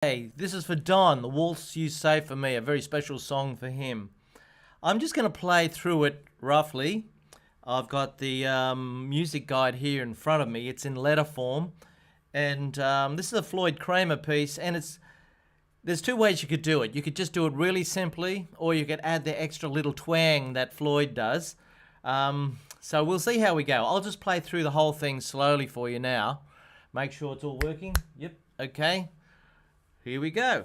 Hey, this is for Don, the Waltz You Say For Me, a very special song for him. I'm just going to play through it roughly. I've got the music guide here in front of me. It's in letter form. And this is a Floyd Cramer piece, and there's two ways you could do it. You could just do it really simply, or you could add the extra little twang that Floyd does. So we'll see how we go. I'll just play through the whole thing slowly for you now. Make sure it's all working. Yep, okay. Here we go.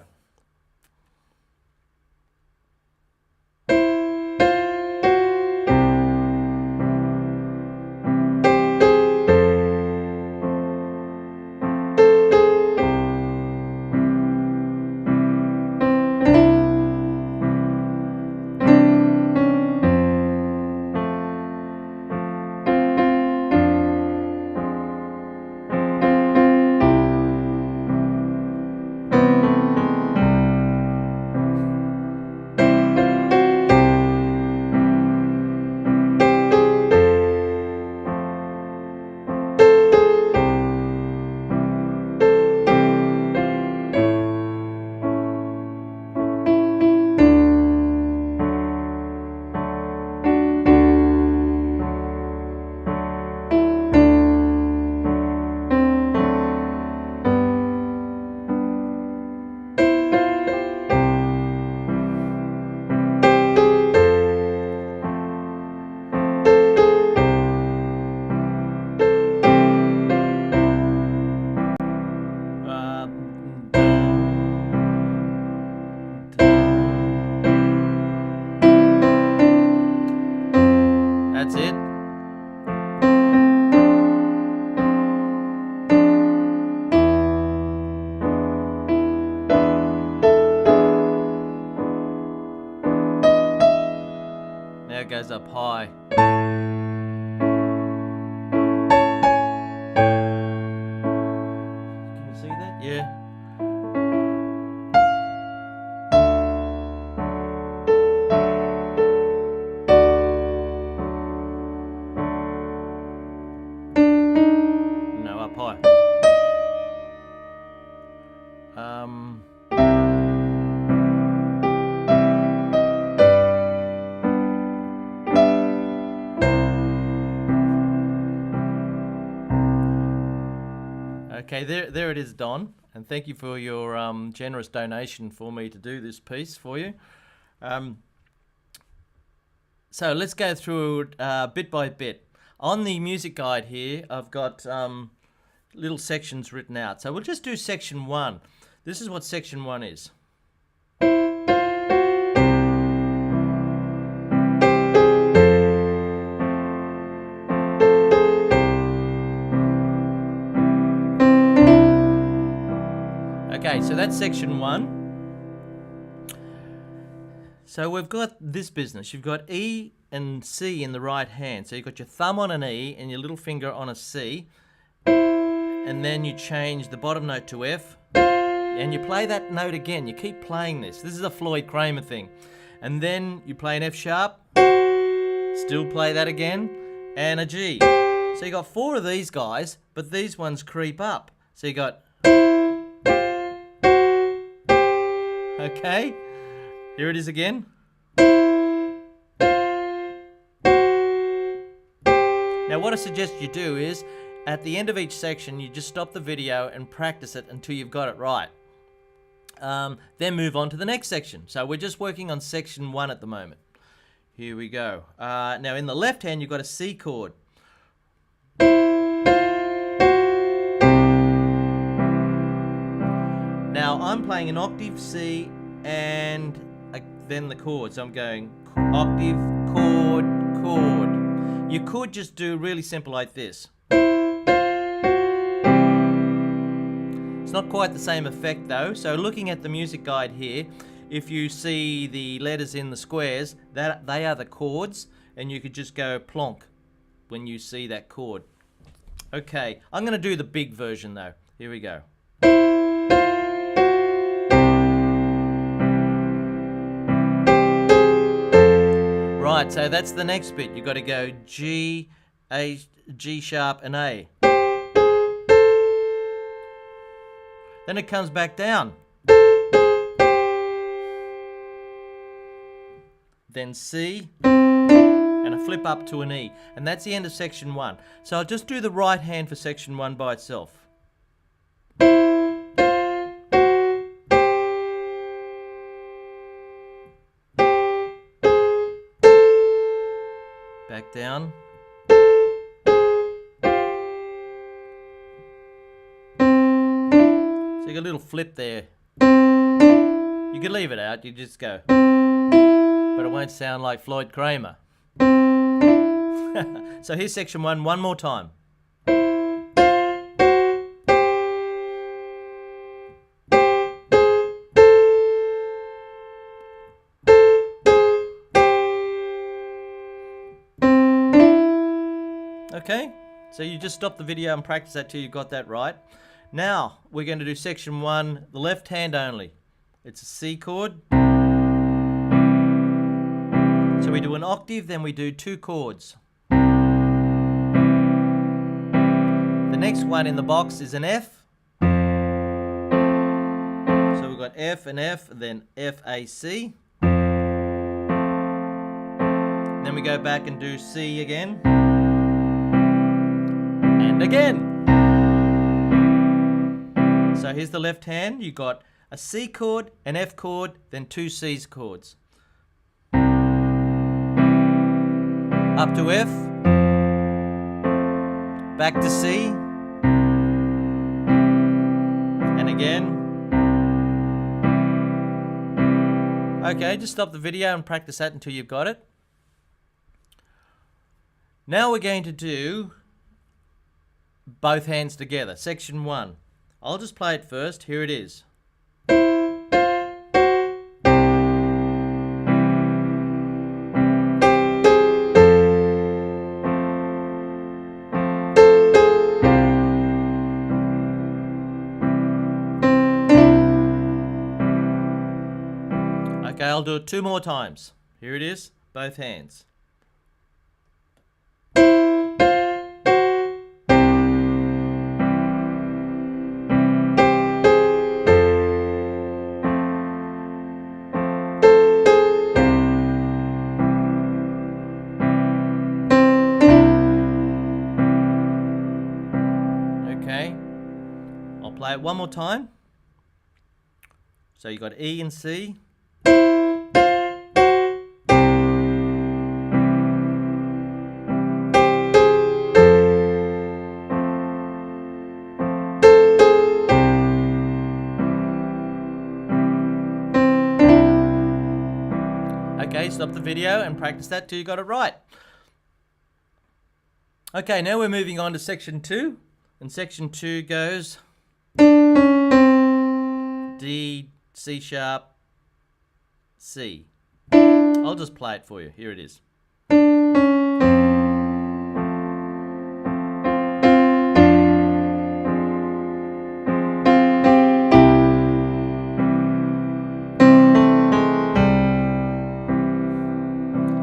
That's it. Now it goes up high. Can you see that? Yeah. No, up high. Okay, there it is, Don, and thank you for your generous donation for me to do this piece for you. So let's go through it bit by bit. On the music guide here, I've got little sections written out. So we'll just do section 1. This is what section 1 is. Okay, so that's section 1. So we've got this business. You've got E and C in the right hand. So you've got your thumb on an E and your little finger on a C. And then you change the bottom note to F. And you play that note again. You keep playing this. This is a Floyd Cramer thing. And then you play an F sharp. Still play that again. And a G. So you got 4 of these guys, but these ones creep up. So you got... Okay, here it is again. Now what I suggest you do is, at the end of each section, you just stop the video and practice it until you've got it right. Then move on to the next section. So we're just working on section 1 at the moment. Here we go. Now in the left hand, you've got a C chord. Now I'm playing an octave C and then the chord. So I'm going octave, chord, chord. You could just do really simple like this. It's not quite the same effect though. So looking at the music guide here, if you see the letters in the squares, they are the chords, and you could just go plonk when you see that chord. Okay, I'm going to do the big version though. Here we go. Right, so that's the next bit. You've got to go G, A, G sharp and A. Then it comes back down. then C, and a flip up to an E. And that's the end of section 1. So I'll just do the right hand for section 1 by itself. Back down. So you got a little flip there. You could leave it out, you just go. But it won't sound like Floyd Cramer. So here's section 1 one more time. Okay, so you just stop the video and practice that till you got that right. Now we're going to do section 1, the left hand only. It's a C chord. So we do an octave, then we do 2 chords. The next one in the box is an F. So we've got F and F, and then F, A, C. Then we go back and do C again. And again. So here's the left hand. You got a C chord, an F chord, then 2 C's chords. Up to F, back to C, and again. Okay, just stop the video and practice that until you've got it. Now we're going to do both hands together, section 1. I'll just play it first. Here it is. Okay, I'll do it 2 more times. Here it is, both hands. Okay, I'll play it 1 more time. So you got E and C. Okay, stop the video and practice that till you got it right. Okay, now we're moving on to section 2. And section 2 goes D, C sharp, C. I'll just play it for you. Here it is.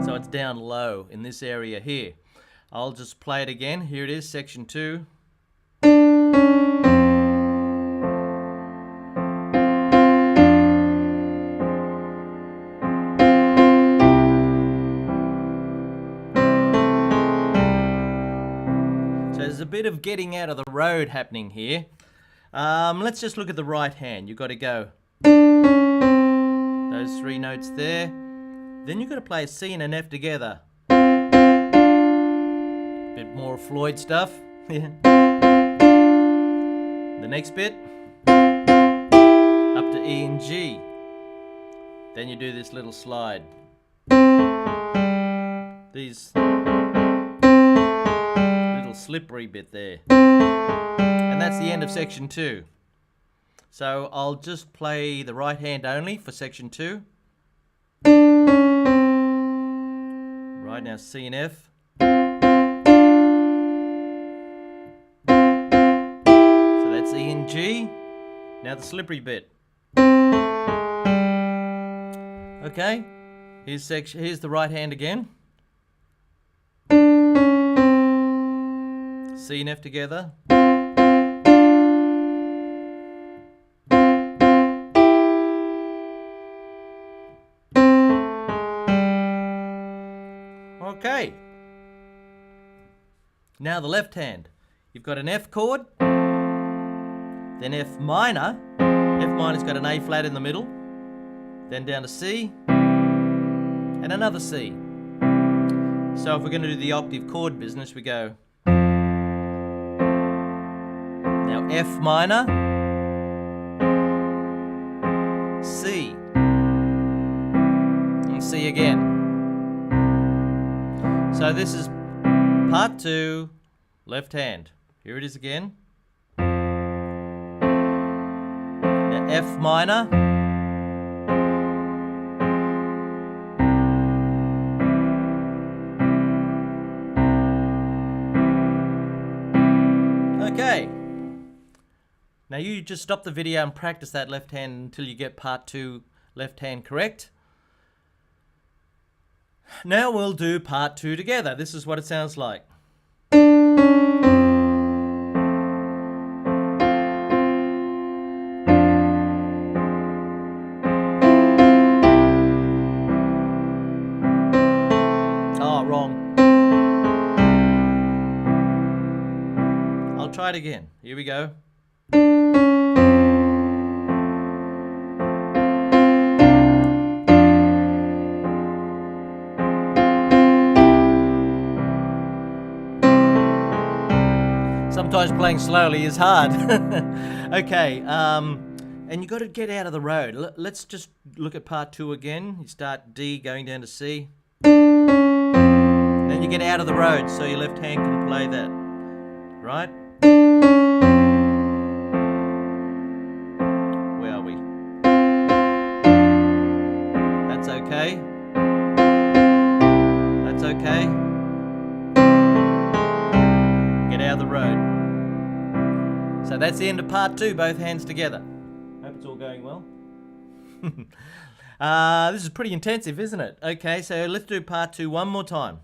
So it's down low in this area here. I'll just play it again. Here it is, section 2. There's a bit of getting out of the road happening here. Let's just look at the right hand. You've got to go those 3 notes there. Then you've got to play a C and an F together. Bit more Floyd stuff. The next bit, up to E and G. Then you do this little slide. These slippery bit there, and that's the end of section 2. So I'll just play the right hand only for section 2. Right, now C and F. So that's E and G. Now the slippery bit. Okay, here's the right hand again. C and F together. Okay. Now the left hand. You've got an F chord, then F minor. F minor's got an A flat in the middle, then down to C, and another C. So if we're going to do the octave chord business, we go now F minor, C, and C again. So this is part 2, left hand. Here it is again. Now F minor, okay. Now you just stop the video and practice that left hand until you get part 2 left hand correct. Now we'll do part 2 together. This is what it sounds like. Oh, wrong. I'll try it again. Here we go. Sometimes playing slowly is hard. Okay, and you got to get out of the road. Let's just look at part 2 again. You start D going down to C. Then you get out of the road so your left hand can play that. Right? Where are we? That's okay. That's okay. Get out of the road. So that's the end of part 2, both hands together. Hope it's all going well. This is pretty intensive, isn't it? Okay, so let's do part 2 one more time.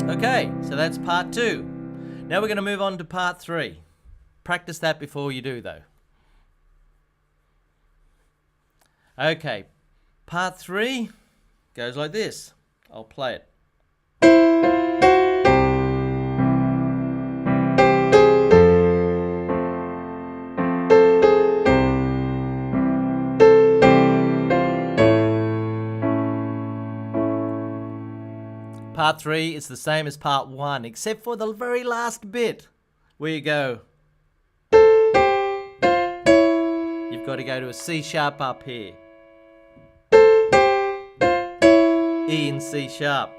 Okay, so that's part 2. Now we're going to move on to part 3. Practice that before you do, though. Okay, part 3 goes like this. I'll play it. Part 3 is the same as part 1, except for the very last bit, where you go. You've got to go to a C sharp up here. E and C sharp.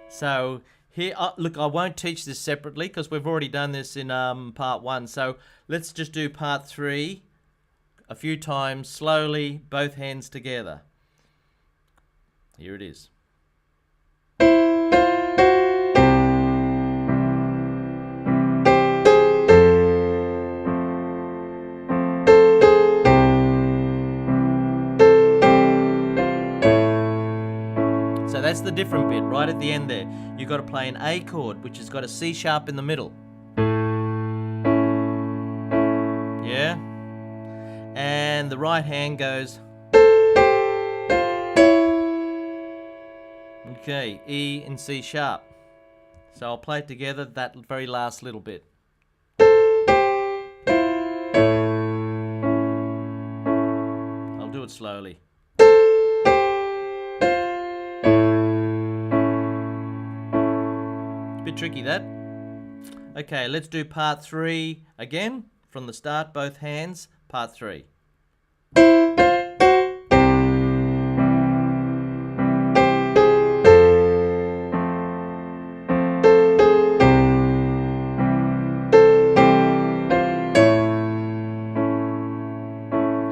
So here, look, I won't teach this separately because we've already done this in part 1. So let's just do part 3 a few times, slowly, both hands together. Here it is. So that's the different bit right at the end there. You've got to play an A chord, which has got a C sharp in the middle. Yeah? And the right hand goes. Okay, E and C sharp. So I'll play it together, that very last little bit. I'll do it slowly. Bit tricky that. Okay, let's do part 3 again from the start, both hands, part 3.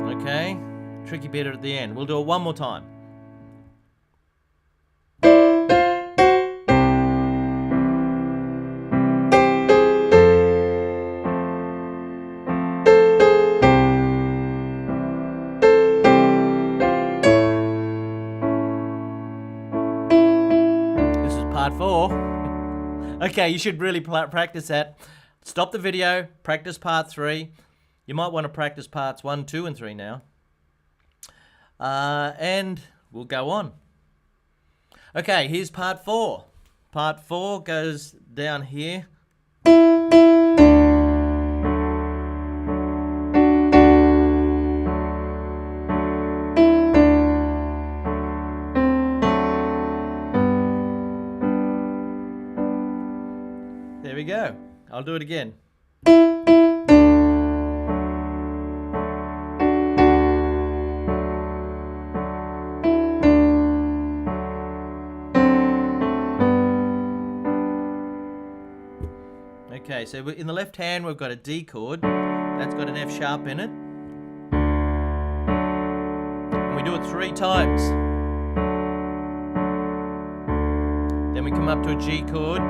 Okay, tricky bit at the end. We'll do it one more time. part 4. Okay, you should really practice that. Stop the video, practice part 3. You might want to practice parts 1, 2, and 3 now. And we'll go on. Okay, here's part 4. Part 4 goes down here. There we go. I'll do it again. Okay, so in the left hand we've got a D chord. That's got an F sharp in it. And we do it 3 times. Then we come up to a G chord.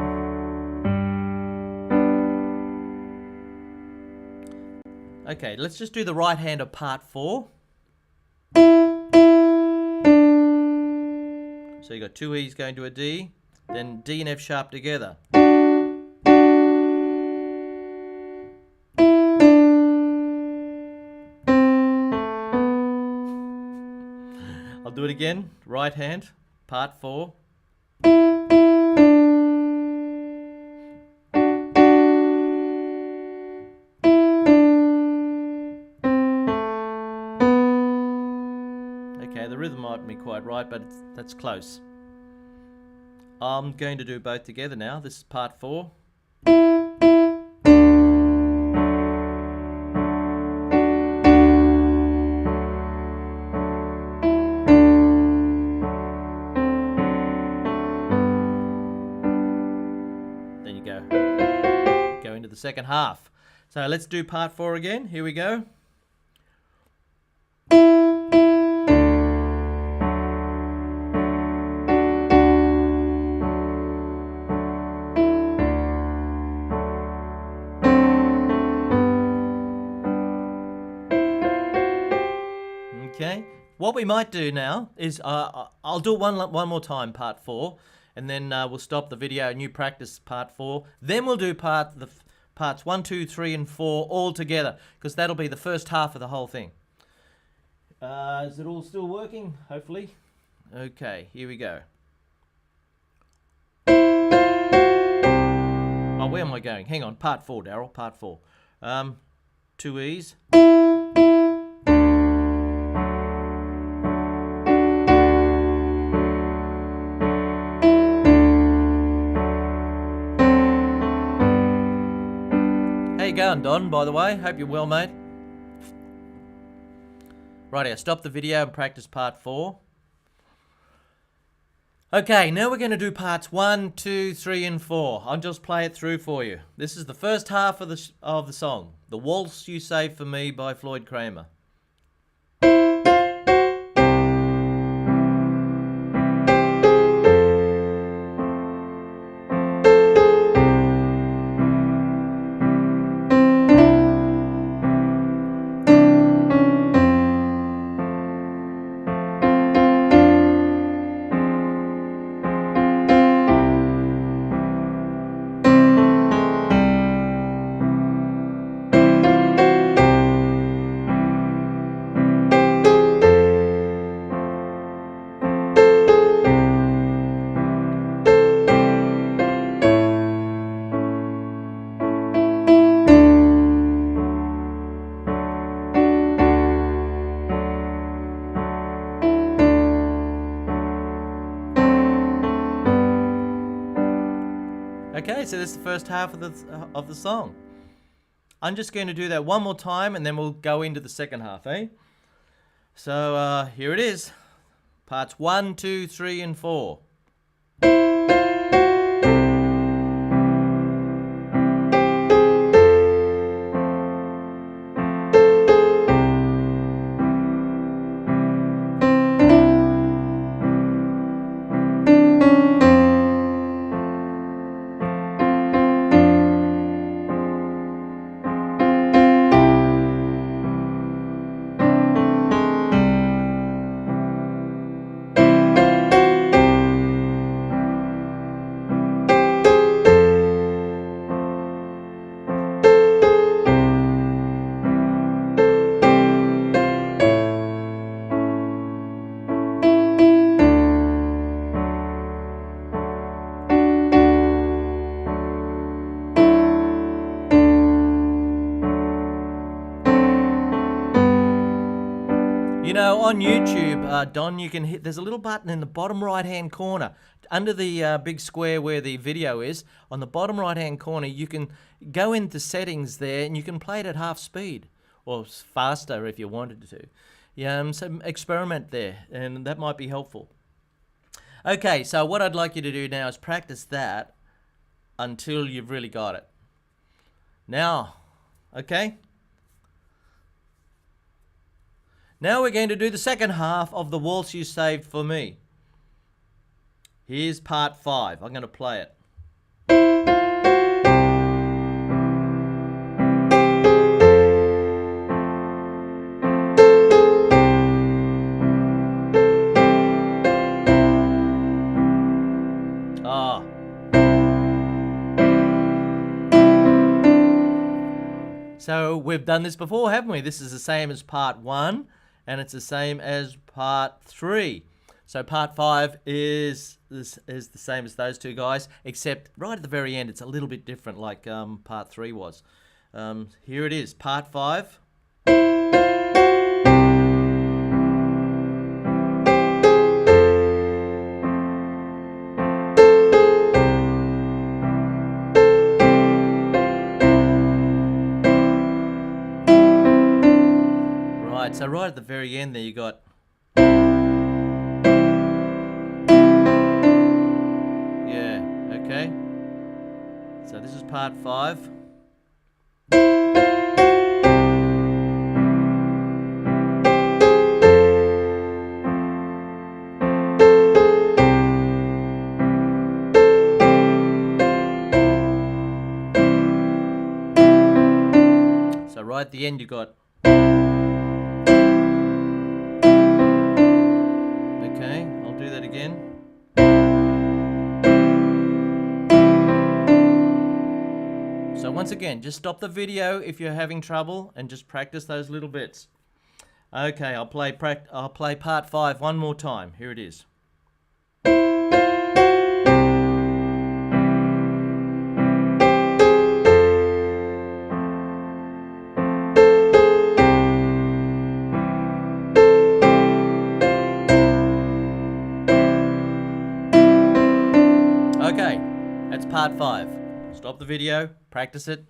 Okay, let's just do the right hand of part 4. So you got 2 E's going to a D, then D and F sharp together. I'll do it again. Right hand, part 4. Okay, the rhythm might be quite right, but that's close. I'm going to do both together now. This is part 4. Then you go into the second half. So let's do part 4 again. Here we go. Okay, what we might do now is I'll do it one more time, part 4, and then we'll stop the video and you practice part 4. Then we'll do parts 1, 2, 3, and 4 all together, because that'll be the first half of the whole thing. Is it all still working? Hopefully. Okay, here we go. Oh, where am I going? Hang on, part 4, Daryl, part 4. 2 E's. How you going, Don, by the way? Hope you're well, mate. Rightio, stop the video and practice part 4. Okay, now we're going to do parts 1, 2, 3, and 4. I'll just play it through for you. This is the first half of the song. The Waltz You Saved For Me by Floyd Cramer. Okay, so this is the first half of the song. I'm just going to do that one more time and then we'll go into the second half, eh? So here it is. Parts 1, 2, 3, and 4. You know, on YouTube, Don, you can hit, there's a little button in the bottom right-hand corner, under the big square where the video is. On the bottom right-hand corner, you can go into settings there and you can play it at half speed, or faster if you wanted to. Yeah, so experiment there, and that might be helpful. Okay, so what I'd like you to do now is practice that until you've really got it. Now, okay? Now we're going to do the second half of the waltz you saved for me. Here's part 5. I'm going to play it. So we've done this before, haven't we? This is the same as part 1, and it's the same as part 3. So part 5 is the same as those two guys, except right at the very end it's a little bit different, like part 3 was. Here it is, part 5. So right at the very end there you got okay. So this is part 5. So right at the end you got again. So once again, just stop the video if you're having trouble and just practice those little bits. Okay, I'll play part 5 one more time. Here it is. Okay, that's part 5. Stop the video, practice it.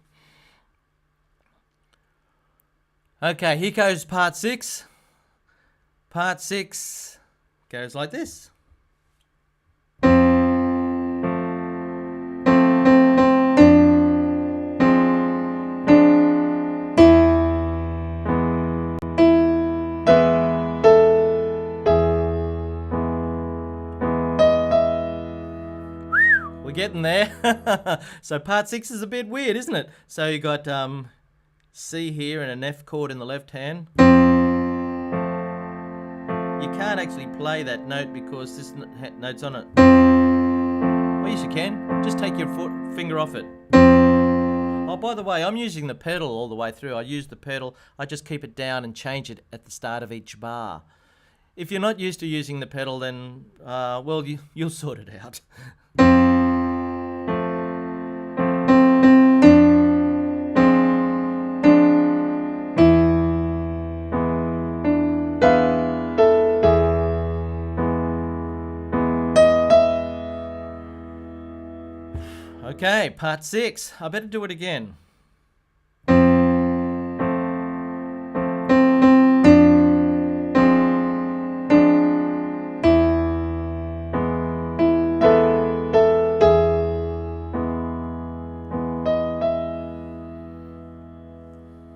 Okay, here goes part 6. Part 6 goes like this. Getting there. So part 6 is a bit weird, isn't it? So you got C here and an F chord in the left hand. You can't actually play that note because this note's on it. Well, yes you can. Just take your finger off it. Oh, by the way, I'm using the pedal all the way through. I use the pedal. I just keep it down and change it at the start of each bar. If you're not used to using the pedal, then well, you'll sort it out. Okay, part 6. I better do it again.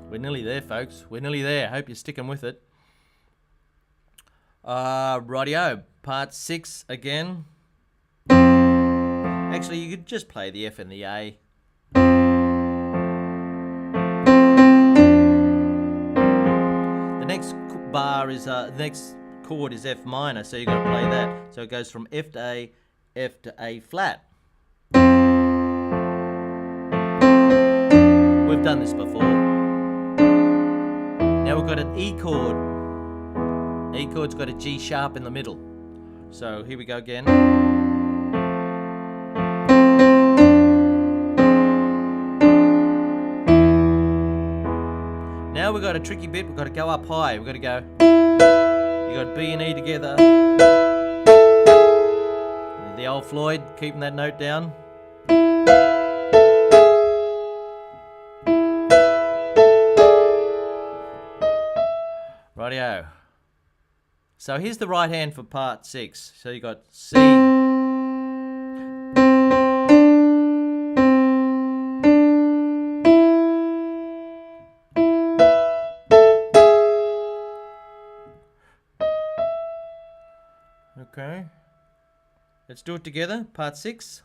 We're nearly there, folks. We're nearly there. I hope you're sticking with it. Rightio, part 6 again. Actually, you could just play the F and the A. The next bar is the next chord is F minor, so you've got to play that. So it goes from F to A flat. We've done this before. Now we've got an E chord. E chord's got a G sharp in the middle. So here we go again. Now we've got a tricky bit. We've got to go up high. We've got to go. You got B and E together. The old Floyd, keeping that note down. Rightio. So here's the right hand for part 6. So you got C. Okay. Let's do it together. Part 6.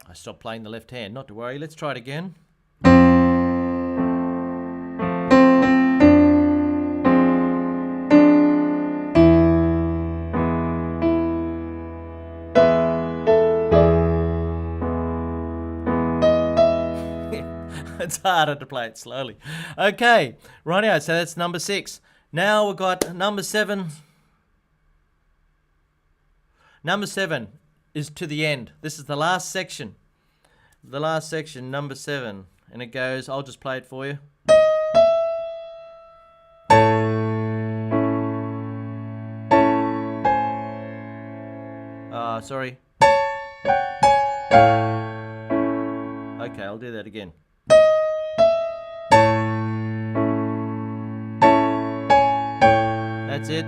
I stopped playing the left hand. Not to worry. Let's try it again. It's harder to play it slowly. Okay, rightio, so that's number 6. Now we've got number 7. Number 7 is to the end. This is the last section. The last section, number 7. And it goes, I'll just play it for you. Sorry. Okay, I'll do that again. That's it.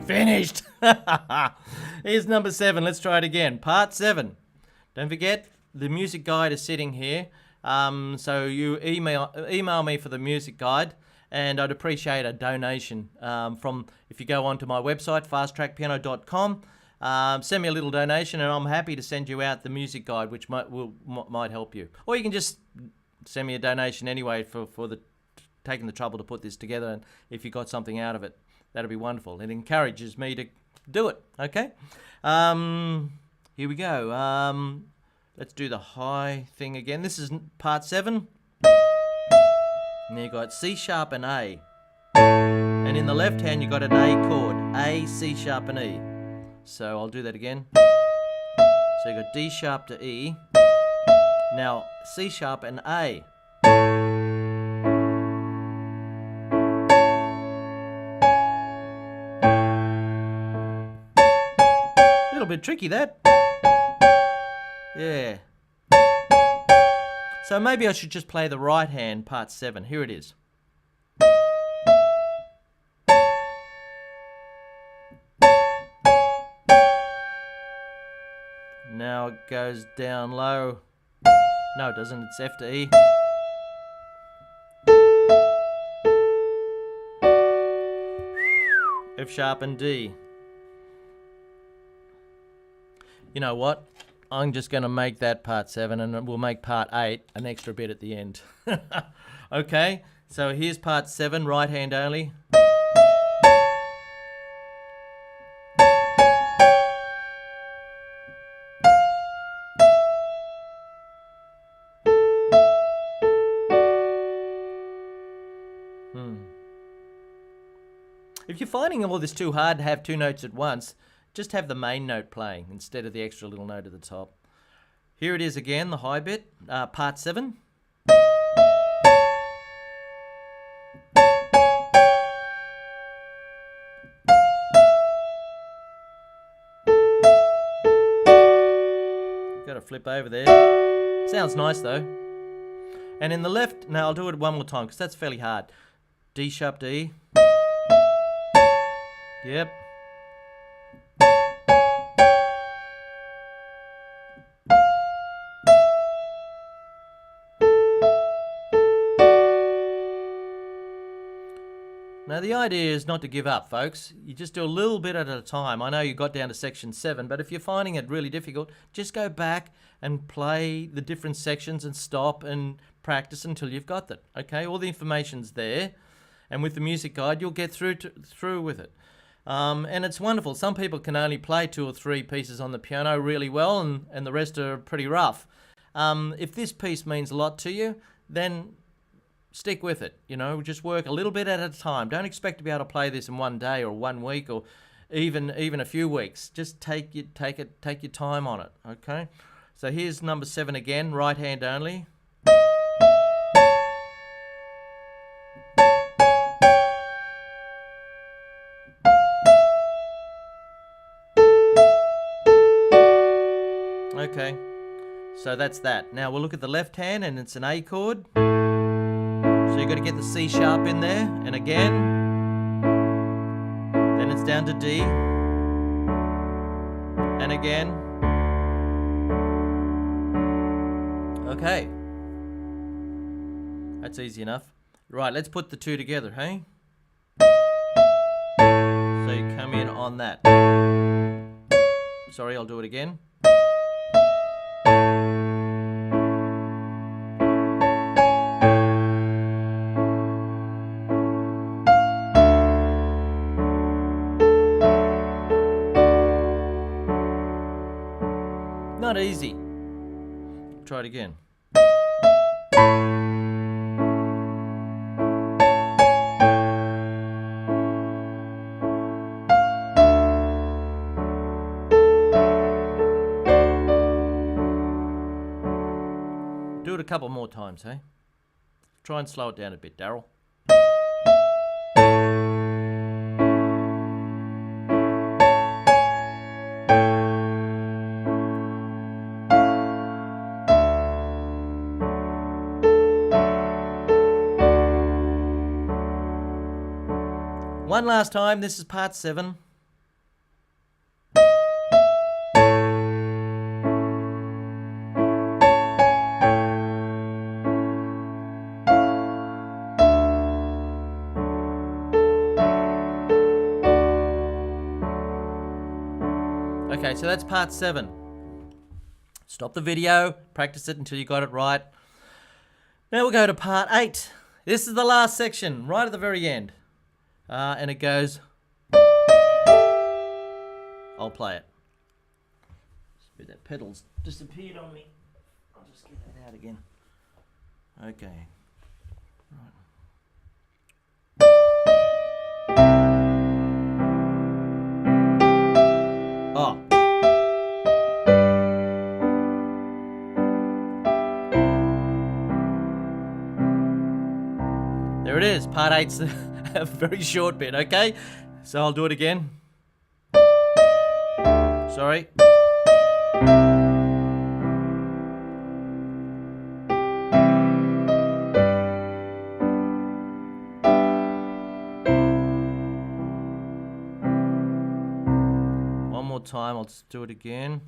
Finished. Here's number 7. Let's try it again. Part 7. Don't forget, the music guide is sitting here. So you email me for the music guide, and I'd appreciate a donation from, if you go onto my website, fasttrackpiano.com. Send me a little donation, and I'm happy to send you out the music guide, which might help you. Or you can just send me a donation anyway for taking the trouble to put this together, and if you got something out of it, that'd be wonderful. It encourages me to do it. Okay. Here we go. Let's do the high thing again. This is part 7. And you got C sharp and A. And in the left hand you got an A chord. A, C sharp and E. So I'll do that again. So you got D sharp to E. Now C sharp and A. A little bit tricky that. Yeah. So maybe I should just play the right hand, part 7. Here it is. Now it goes down low. No, it doesn't. It's F to E. F sharp and D. You know what? I'm just going to make that part 7, and we'll make part 8 an extra bit at the end. Okay, so here's part 7, right hand only. If you're finding all this too hard to have 2 notes at once, just have the main note playing instead of the extra little note at the top. Here it is again, the high bit, part 7. Got to flip over there. Sounds nice though. And in the left, now I'll do it one more time because that's fairly hard. D sharp to E. Yep. Now the idea is not to give up, folks. You just do a little bit at a time. I know you got down to section 7, but if you're finding it really difficult, just go back and play the different sections and stop and practice until you've got it. Okay, all the information's there, and with the music guide, you'll get through with it. And it's wonderful. Some people can only play 2 or 3 pieces on the piano really well, and the rest are pretty rough. If this piece means a lot to you, then stick with it. You know, just work a little bit at a time. Don't expect to be able to play this in one day or 1 week or even a few weeks. Just take your time on it. Okay. So here's number 7 again, right hand only. Okay, so that's that. Now we'll look at the left hand, and it's an A chord. So you've got to get the C sharp in there, and again. Then it's down to D. And again. Okay. That's easy enough. Right, let's put the 2 together, hey? So you come in on that. Sorry, I'll do it again. Not easy. Try it again. Do it a couple more times, hey? Try and slow it down a bit, Daryl. One last time, this is part 7. Okay, so that's part 7. Stop the video, practice it until you got it right. Now we'll go to part 8. This is the last section, right at the very end. And it goes, I'll play it. That pedal's disappeared on me. I'll just get that out again. Okay. Right. Oh. There it is, part 8's a very short bit, okay? So I'll do it again. Sorry. One more time, I'll just do it again.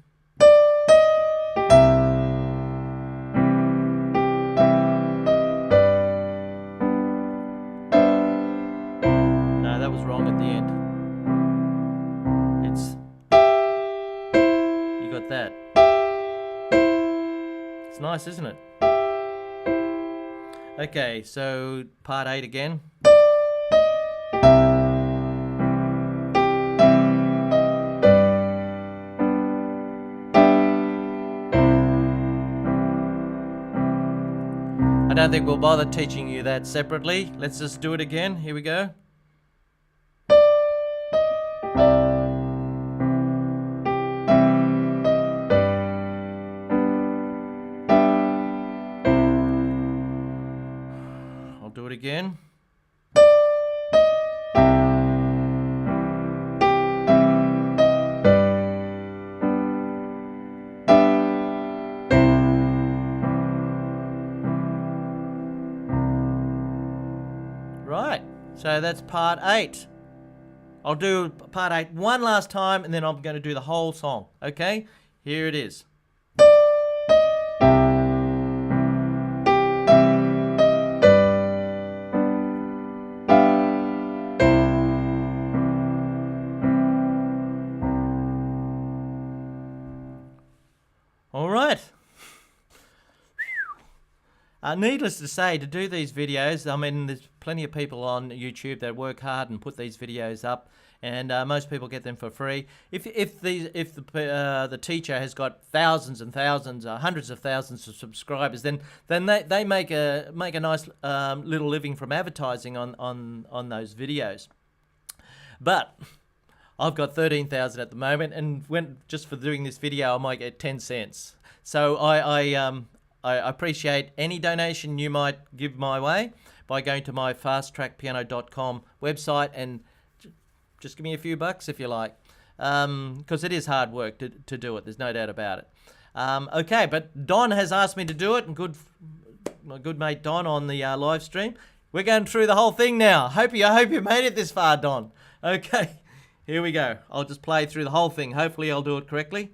That. It's nice, isn't it? Okay, so part 8 again. I don't think we'll bother teaching you that separately. Let's just do it again. Here we go. Do it again. Right, so that's part 8. I'll do part 8 one last time, and then I'm going to do the whole song. Okay, here it is. Needless to say, to do these videos, I mean, there's plenty of people on YouTube that work hard and put these videos up, and most people get them for free. If the teacher has got thousands and thousands, hundreds of thousands of subscribers, then they make a nice little living from advertising on those videos. But I've got 13,000 at the moment, and just for doing this video, I might get 10 cents. So I appreciate any donation you might give my way by going to my fasttrackpiano.com website and just give me a few bucks if you like, because it is hard work to do it. There's no doubt about it. Okay, but Don has asked me to do it, and my good mate Don on the live stream. We're going through the whole thing now. I hope you made it this far, Don. Okay, here we go. I'll just play through the whole thing. Hopefully I'll do it correctly.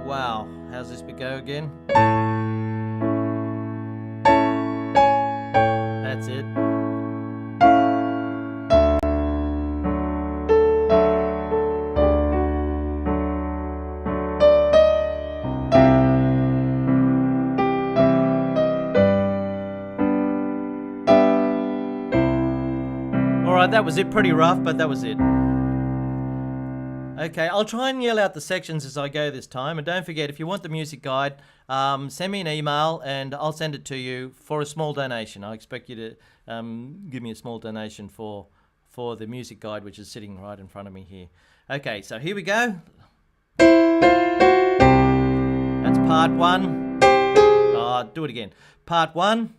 Wow, how's this bit go again? That's it. Alright, that was it. Pretty rough, but that was it. Okay, I'll try and yell out the sections as I go this time. And don't forget, if you want the music guide, send me an email and I'll send it to you for a small donation. I expect you to give me a small donation for the music guide, which is sitting right in front of me here. Okay, so here we go. That's part one. Do it again. Part one.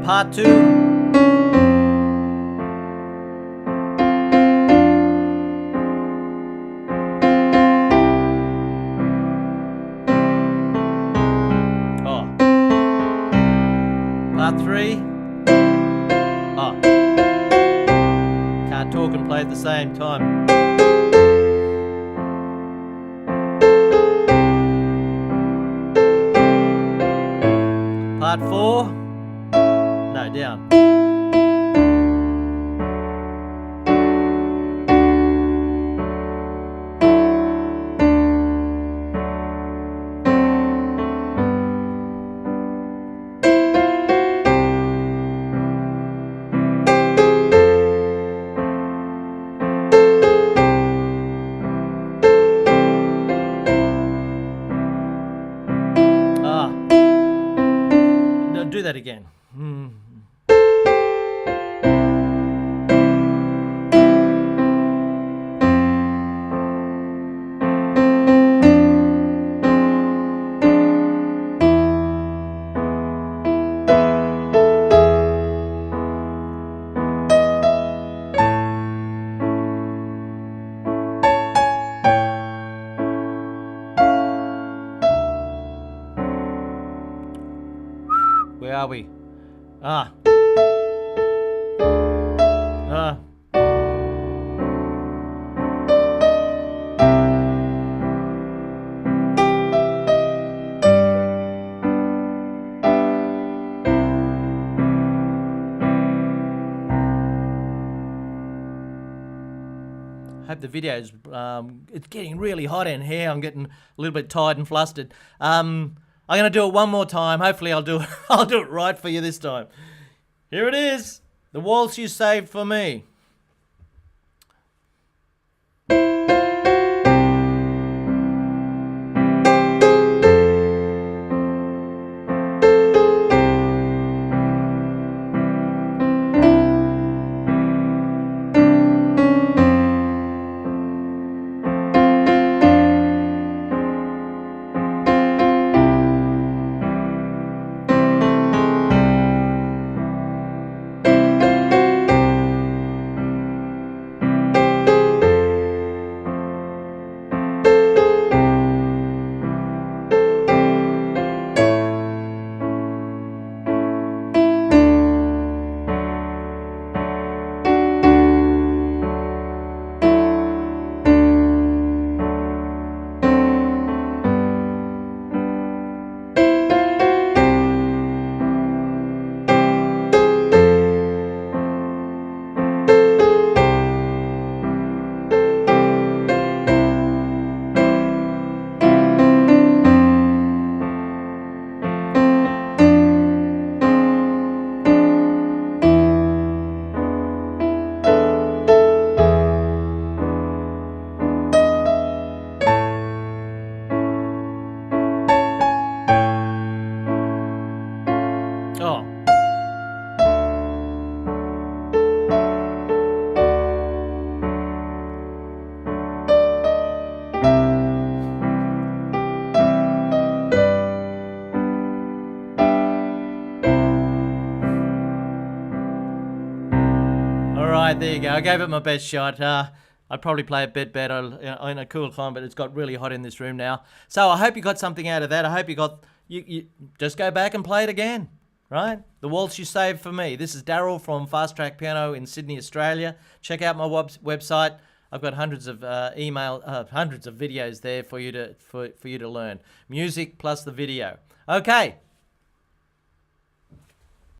Part two. Part three. Can't talk and play at the same time. Part four. No, down. No, do that again. Where are we? hope the video's. It's getting really hot in here. I'm getting a little bit tired and flustered. I'm gonna do it one more time. Hopefully, I'll do it. I'll do it right for you this time. Here it is. The waltz you saved for me. Oh. All right, there you go. I gave it my best shot. I'd probably play a bit better in a cool climate, but it's got really hot in this room now. So I hope you got something out of that. I hope you got... You just go back and play it again, right? The waltz you saved for me. This is Daryl from Fast Track Piano in Sydney, Australia. Check out my website. I've got hundreds of hundreds of videos there for you to learn. Music plus the video. Okay.